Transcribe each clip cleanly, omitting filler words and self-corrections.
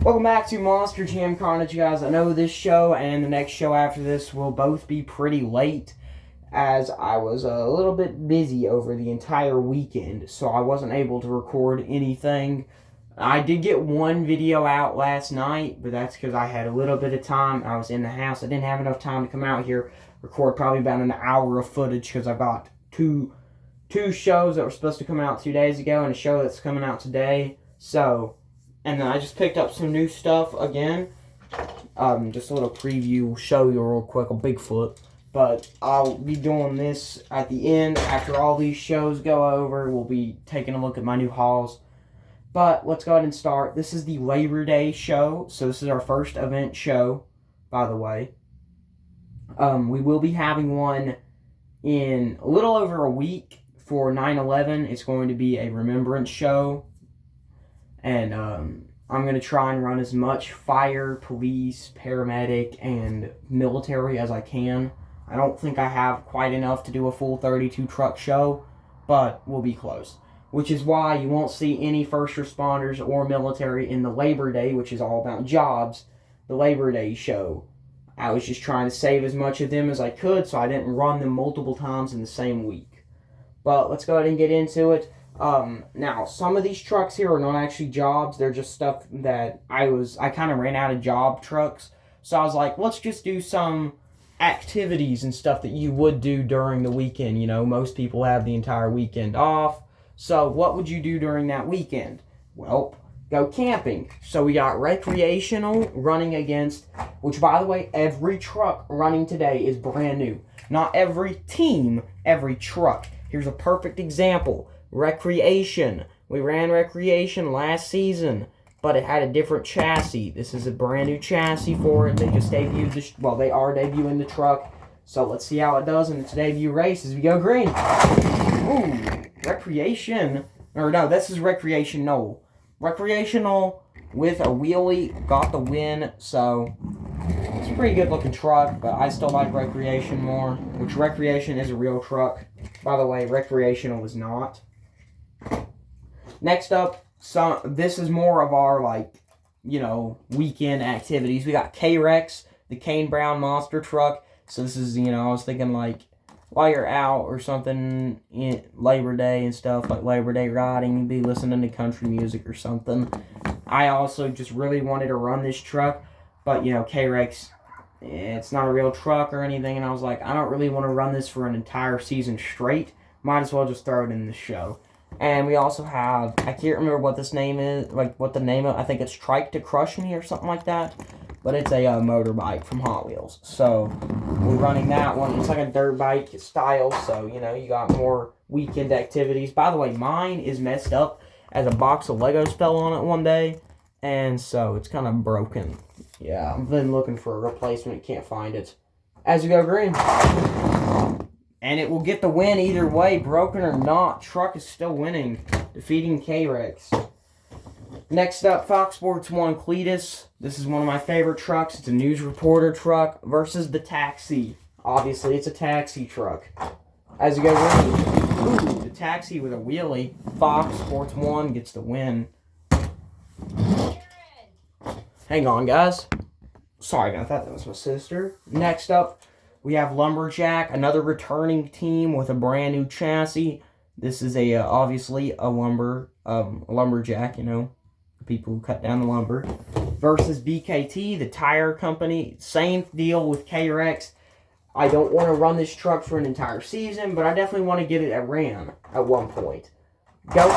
Welcome back to Monster Jam Carnage, guys. I know this show and the next show after this will both be pretty late, as I was a little bit busy over the entire weekend, so I wasn't able to record anything. I did get one video out last night, but that's because I had a little bit of time. I was in the house. I didn't have enough time to come out here, record probably about an hour of footage, because I got two shows that were supposed to come out 2 days ago and a show that's coming out today. And then I just picked up some new stuff again. Just a little preview, will show you real quick, a Bigfoot. But I'll be doing this at the end. After all these shows go over, we'll be taking a look at my new hauls. But let's go ahead and start. This is the Labor Day show. So this is our first event show, by the way. We will be having one in a little over a week for 9/11. It's going to be a remembrance show. And I'm going to try and run as much fire, police, paramedic, and military as I can. I don't think I have quite enough to do a full 32 truck show, but we'll be close. Which is why you won't see any first responders or military in the Labor Day, which is all about jobs, the Labor Day show. I was just trying to save as much of them as I could, so I didn't run them multiple times in the same week. But let's go ahead and get into it. Now, some of these trucks here are not actually jobs. They're just stuff that I kind of ran out of job trucks. So I was like, let's just do some activities and stuff that you would do during the weekend. You know, most people have the entire weekend off. So what would you do during that weekend? Well, go camping. So we got recreational running against, which by the way, every truck running today is brand new. Not every team, every truck. Here's a perfect example. Recreation. We ran Recreation last season, but it had a different chassis. This is a brand new chassis for it. They just debuted they are debuting the truck. So let's see how it does in its debut race as we go green. Ooh, Recreation. Or no, this is Recreational. Recreational with a wheelie got the win, so it's a pretty good looking truck, but I still like Recreation more, which Recreation is a real truck. By the way, Recreational was not. Next up, this is more of our, weekend activities. We got K-Rex, the Kane Brown monster truck. So this is, I was thinking, while you're out or something in Labor Day and stuff, like Labor Day riding, you'd be listening to country music or something. I also just really wanted to run this truck, but, K-Rex, it's not a real truck or anything, and I was like, I don't really want to run this for an entire season straight. Might as well just throw it in the show. And we also have, I can't remember what this name is, what the name of, I think it's Trike to Crush Me or something like that. But it's a motorbike from Hot Wheels. So, we're running that one. It's like a dirt bike style, so, you got more weekend activities. By the way, mine is messed up as a box of Legos fell on it one day. And so, it's kind of broken. Yeah, I've been looking for a replacement, can't find it. As we go green. And it will get the win either way, broken or not. Truck is still winning, defeating K-Rex. Next up, Fox Sports 1 Cletus. This is one of my favorite trucks. It's a news reporter truck versus the Taxi. Obviously, it's a taxi truck. As you go green. Ooh, the Taxi with a wheelie. Fox Sports 1 gets the win. Hang on, guys. Sorry about that. That was my sister. Next up, we have Lumberjack, another returning team with a brand new chassis. This is obviously a lumberjack, people who cut down the lumber. Versus BKT, the tire company. Same deal with K-Rex. I don't want to run this truck for an entire season, but I definitely want to get it at ran at one point. Go.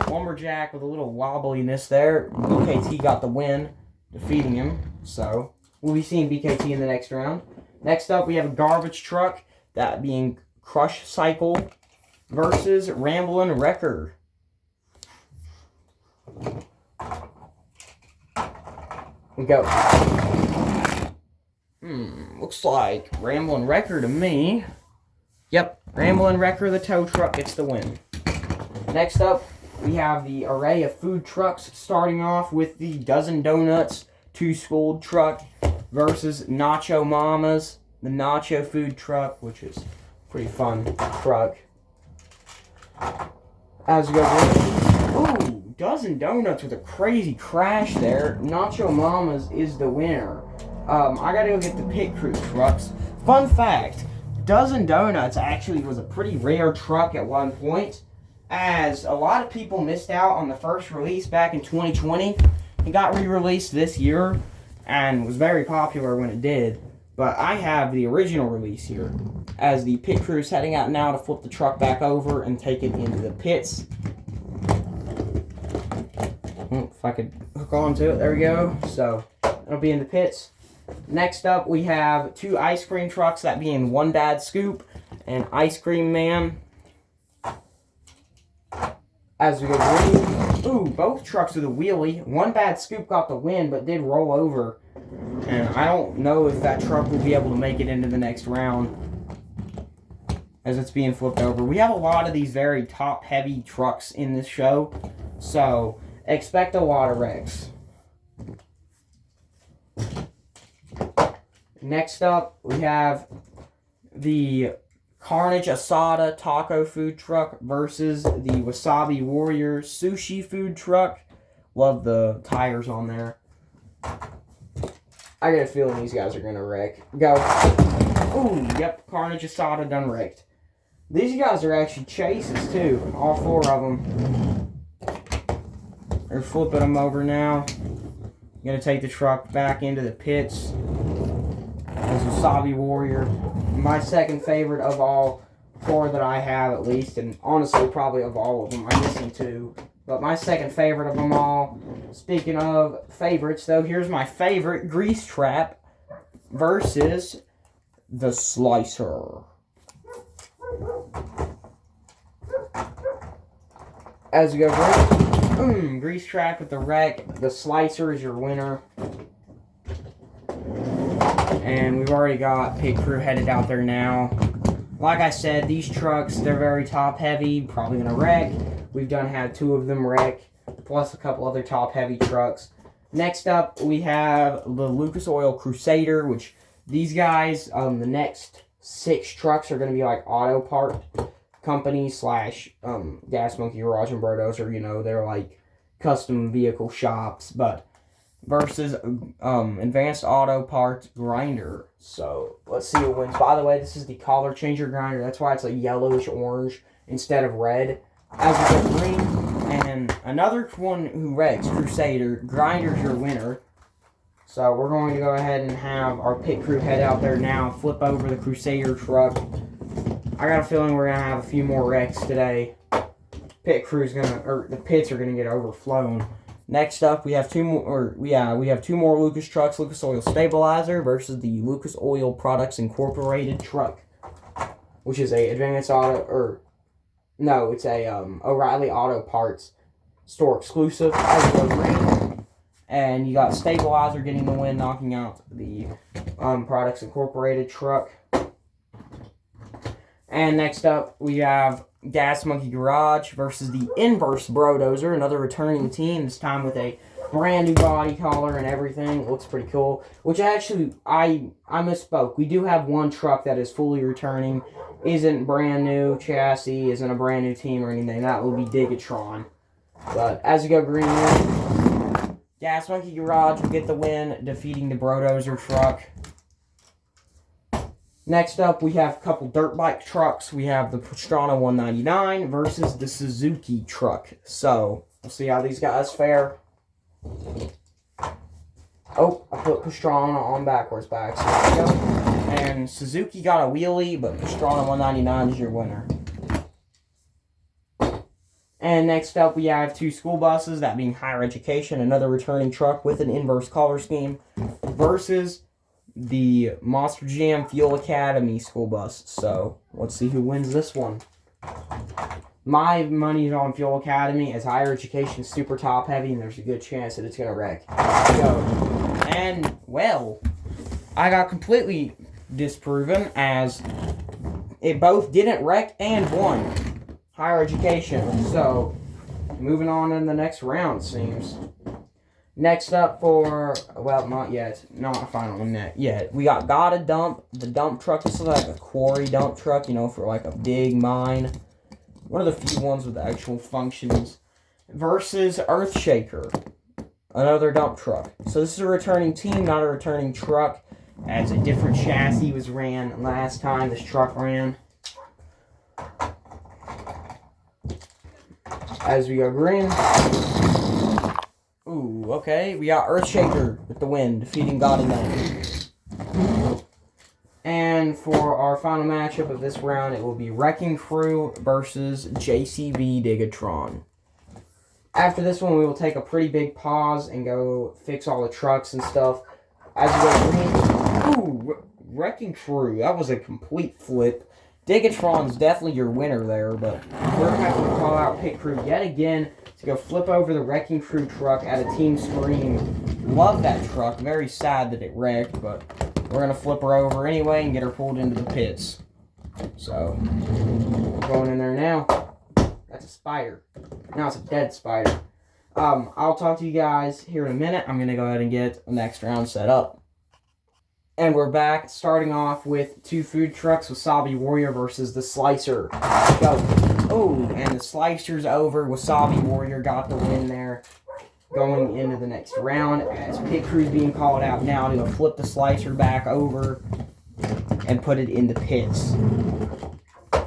Lumberjack with a little wobbliness there. BKT got the win, defeating him. So, we'll be seeing BKT in the next round. Next up, we have a garbage truck, that being Crush Cycle versus Ramblin' Wrecker. We go. Looks like Ramblin' Wrecker to me. Yep, Ramblin' Wrecker, the tow truck, gets the win. Next up, we have the array of food trucks, starting off with the Dozen Donuts 2 Schooled truck versus Nacho Mamas, the Nacho food truck, which is a pretty fun truck. As we go, ooh, Dozen Donuts with a crazy crash there. Nacho Mama's is the winner. I gotta go get the pit crew trucks. Fun fact, Dozen Donuts actually was a pretty rare truck at one point, as a lot of people missed out on the first release back in 2020. It got re-released this year and was very popular when it did. But I have the original release here, as the pit crew's heading out now to flip the truck back over and take it into the pits. If I could hook on to it, there we go. So, it'll be in the pits. Next up, we have two ice cream trucks, that being One Bad Scoop and Ice Cream Man. As we go green, ooh, both trucks with a wheelie. One Bad Scoop got the win, but did roll over. And I don't know if that truck will be able to make it into the next round, as it's being flipped over. We have a lot of these very top-heavy trucks in this show, so expect a lot of wrecks. Next up, we have the Carnage Asada Taco Food Truck versus the Wasabi Warrior Sushi Food Truck. Love the tires on there. I got a feeling these guys are going to wreck. Go. Ooh, yep, Carnage Asada done wrecked. These guys are actually chases, too. All four of them. They're flipping them over now. Going to take the truck back into the pits. As Wasabi Warrior. My second favorite of all four that I have, at least. And honestly, probably of all of them. I'm missing two. But my second favorite of them all. Speaking of favorites, though, here's my favorite, Grease Trap versus the Slicer. As we go, Grease Trap with the wreck. The Slicer is your winner. And we've already got pit crew headed out there now. Like I said, these trucks, they're very top heavy, probably gonna wreck. We've had two of them wreck, plus a couple other top heavy trucks. Next up, we have the Lucas Oil Crusader, which these guys, the next 6 trucks are gonna be like auto part companies slash Gas Monkey Garage and Brodozer. You know, they're like custom vehicle shops, but versus Advanced Auto Parts Grinder. So let's see who wins. By the way, this is the color changer grinder. That's why it's a yellowish orange instead of red. As we go green, and another one who wrecks, Crusader. Grinder's your winner. So we're going to go ahead and have our pit crew head out there now, flip over the Crusader truck. I got a feeling we're gonna have a few more wrecks today. The pits are gonna get overflown. Next up, we have two more. We have two more Lucas trucks. Lucas Oil Stabilizer versus the Lucas Oil Products Incorporated truck, which is a Advanced Auto it's a O'Reilly Auto Parts store exclusive. And you got Stabilizer getting the win, knocking out the Products Incorporated truck. And next up, we have Gas Monkey Garage versus the Inverse Brodozer, another returning team, this time with a brand new body color and everything. It looks pretty cool. Which actually, I misspoke. We do have one truck that is fully returning. Isn't brand new chassis, isn't a brand new team or anything. That will be Digatron. But as we go green here, Gas Monkey Garage will get the win, defeating the Brodozer truck. Next up, we have a couple dirt bike trucks. We have the Pastrana 199 versus the Suzuki truck. So, we'll see how these guys fare. Oh, I put Pastrana on backwards back. So there we go. And Suzuki got a wheelie, but Pastrana 199 is your winner. And next up, we have two school buses, that being Higher Education, another returning truck with an inverse color scheme, versus the Monster Jam Fuel Academy school bus. So, let's see who wins this one. My money's on Fuel Academy, as Higher Education is super top heavy, and there's a good chance that it's going to wreck. And, well, I got completely disproven, as it both didn't wreck and won. Higher Education. So, moving on in the next round, seems. Next up not yet. Not a final one yet. We got Gotta Dump, the dump truck. This is like a quarry dump truck, for like a big mine. One of the few ones with actual functions. versus Earthshaker, another dump truck. So this is a returning team, not a returning truck, as a different chassis was ran last time this truck ran. As we go green. Ooh, okay. We got Earthshaker with the win, defeating God and Man. And for our final matchup of this round, it will be Wrecking Crew versus JCB Digatron. After this one, we will take a pretty big pause and go fix all the trucks and stuff. As we go green. Ooh, Wrecking Crew. That was a complete flip. Digatron's definitely your winner there, but we're going to have to call out Pit Crew yet again to go flip over the Wrecking Crew truck at a team scream. Love that truck. Very sad that it wrecked, but we're going to flip her over anyway and get her pulled into the pits. So, going in there now. That's a spider. Now it's a dead spider. I'll talk to you guys here in a minute. I'm going to go ahead and get the next round set up. And we're back, starting off with two food trucks, Wasabi Warrior versus the Slicer. Go. Oh, and the Slicer's over. Wasabi Warrior got the win there. Going into the next round, as Pit Crew's being called out now to flip the Slicer back over and put it in the pits.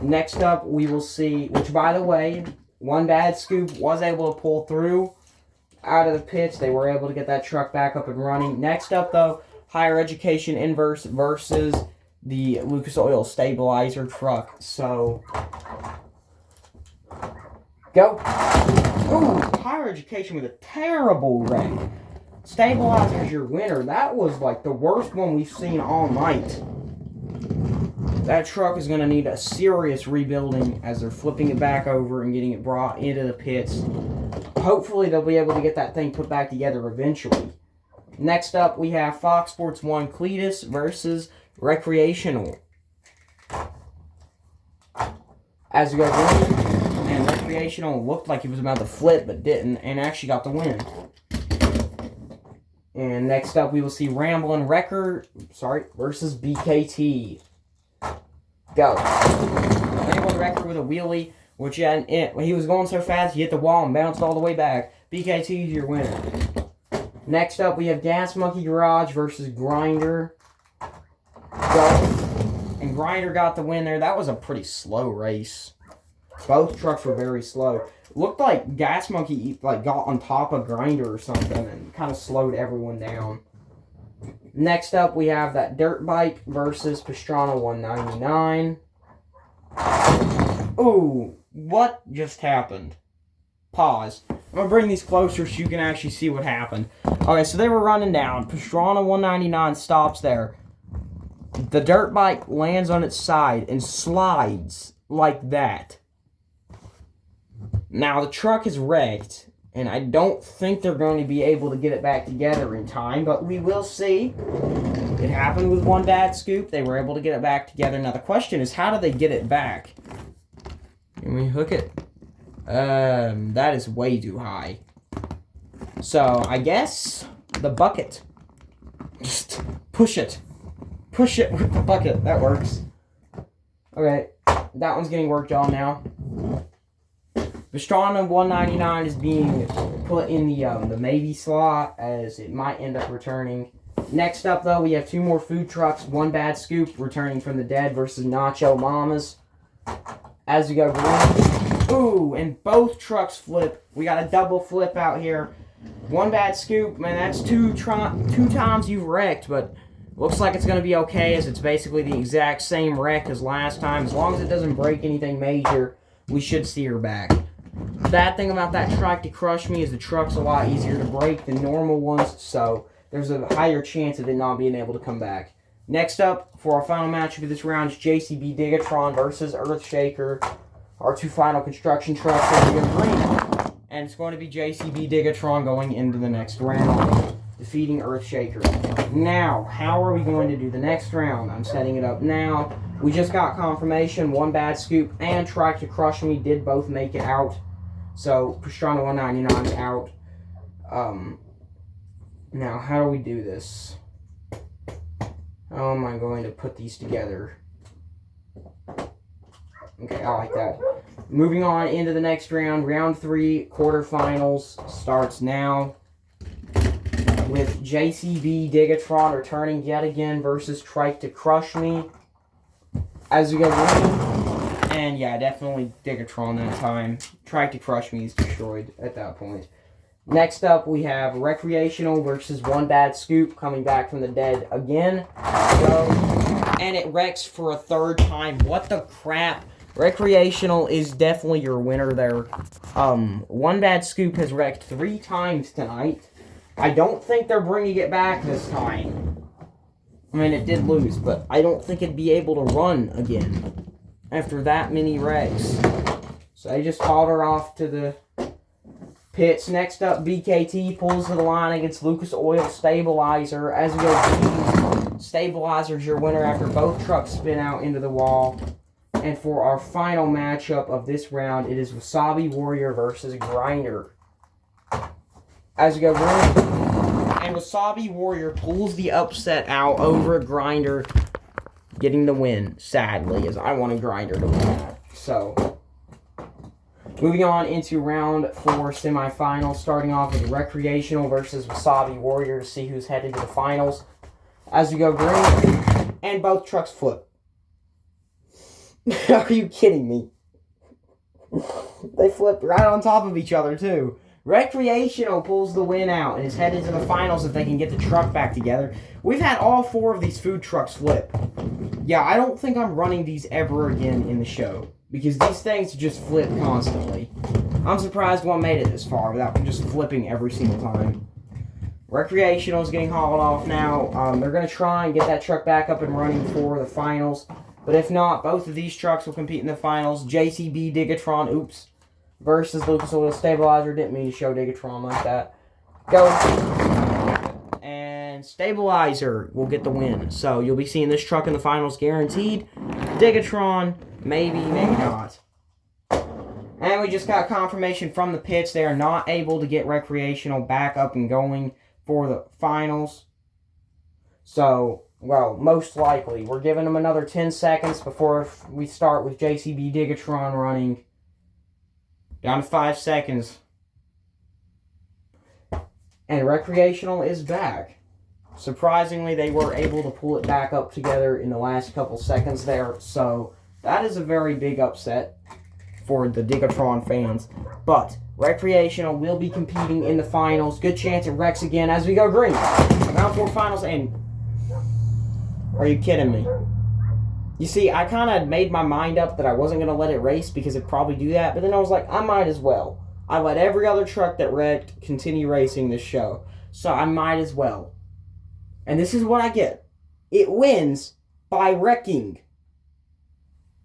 Next up, we will see, which by the way, One Bad Scoop was able to pull through out of the pits. They were able to get that truck back up and running. Next up, though, Higher Education Inverse versus the Lucas Oil Stabilizer truck. So, go. Ooh, Higher Education with a terrible wreck. Stabilizer's your winner. That was like the worst one we've seen all night. That truck is going to need a serious rebuilding as they're flipping it back over and getting it brought into the pits. Hopefully they'll be able to get that thing put back together eventually. Next up, we have Fox Sports 1 Cletus versus Recreational. As we go green, and Recreational looked like he was about to flip, but didn't, and actually got the win. And next up, we will see Ramblin' Wrecker, versus BKT. Go. Ramblin' Wrecker with a wheelie, which he was going so fast, he hit the wall and bounced all the way back. BKT is your winner. Next up, we have Gas Monkey Garage versus Grinder. Go. And Grinder got the win there. That was a pretty slow race. Both trucks were very slow. Looked like Gas Monkey got on top of Grinder or something and kind of slowed everyone down. Next up, we have that Dirt Bike versus Pastrana 199. Ooh, what just happened? Pause. I'm going to bring these closer so you can actually see what happened. Okay, so they were running down. Pastrana 199 stops there. The dirt bike lands on its side and slides like that. Now, the truck is wrecked, and I don't think they're going to be able to get it back together in time, but we will see. It happened with One Bad Scoop. They were able to get it back together. Now, the question is, how do they get it back? Can we hook it? That is way too high. So, I guess the bucket. Just push it. Push it with the bucket. That works. Okay, that one's getting worked on now. Pastrana 199 is being put in the maybe slot as it might end up returning. Next up, though, we have two more food trucks. One Bad Scoop returning from the dead versus Nacho Mamas. As we go green. Ooh, and both trucks flip. We got a double flip out here. One Bad Scoop, man, that's two times you've wrecked, but looks like it's going to be okay as it's basically the exact same wreck as last time. As long as it doesn't break anything major, we should see her back. The bad thing about that Try to Crush Me is the truck's a lot easier to break than normal ones, so there's a higher chance of it not being able to come back. Next up, for our final matchup of this round, is JCB Digatron versus Earthshaker. Our two final construction trucks are going to be green. And it's going to be JCB Digatron going into the next round, defeating Earthshaker. Now, how are we going to do the next round? I'm setting it up now. We just got confirmation. One Bad Scoop and Try to Crush Me did both make it out. So, Pastrana 199 is out. Now, how do we do this? How am I going to put these together? Okay, I like that. Moving on into the next round. Round 3, quarterfinals starts now. With JCB Digatron returning yet again versus Trike to Crush Me. As we go green. And yeah, definitely Digatron that time. Trike to Crush Me is destroyed at that point. Next up, we have Recreational versus One Bad Scoop coming back from the dead again. And it wrecks for a third time. What the crap? Recreational is definitely your winner there. One Bad Scoop has wrecked 3 times tonight. I don't think they're bringing it back this time. I mean, it did lose, but I don't think it'd be able to run again after that many wrecks. So they just hauled her off to the pits. Next up, BKT pulls to the line against Lucas Oil Stabilizer. As we go, Stabilizer's your winner after both trucks spin out into the wall. And for our final matchup of this round, it is Wasabi Warrior versus Grinder. As we go green, and Wasabi Warrior pulls the upset out over Grinder, getting the win, sadly, as I wanted Grinder to win that. So, moving on into round 4 semifinals, starting off with Recreational versus Wasabi Warrior to see who's headed to the finals. As we go green, and both trucks flip. Are you kidding me? They flipped right on top of each other, too. Recreational pulls the win out and is headed to the finals if they can get the truck back together. We've had all 4 of these food trucks flip. Yeah, I don't think I'm running these ever again in the show, because these things just flip constantly. I'm surprised one made it this far without just flipping every single time. Recreational is getting hauled off now. They're going to try and get that truck back up and running for the finals. But if not, both of these trucks will compete in the finals. JCB Digatron, versus Lucas Oil Stabilizer. Didn't mean to show Digatron like that. Go. And Stabilizer will get the win. So you'll be seeing this truck in the finals guaranteed. Digatron, maybe, maybe not. And we just got confirmation from the pits. They are not able to get Recreational back up and going for the finals. So, well, most likely. We're giving them another 10 seconds before we start with JCB Digatron running. Down to 5 seconds. And Recreational is back. Surprisingly, they were able to pull it back up together in the last couple seconds there. So, that is a very big upset for the Digatron fans. But, Recreational will be competing in the finals. Good chance it wrecks again as we go green. Round 4 finals and... Are you kidding me? You see, I kind of made my mind up that I wasn't going to let it race because it'd probably do that. But then I was like, I might as well. I let every other truck that wrecked continue racing this show. So I might as well. And this is what I get. It wins by wrecking.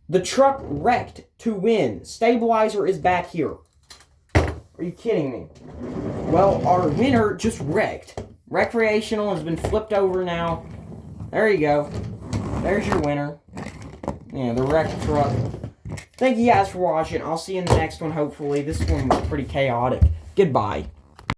The truck wrecked to win. Stabilizer is back here. Are you kidding me? Well, our winner just wrecked. Recreational has been flipped over now. There you go. There's your winner. Yeah, the wrecked truck. Thank you guys for watching. I'll see you in the next one, hopefully. This one was pretty chaotic. Goodbye.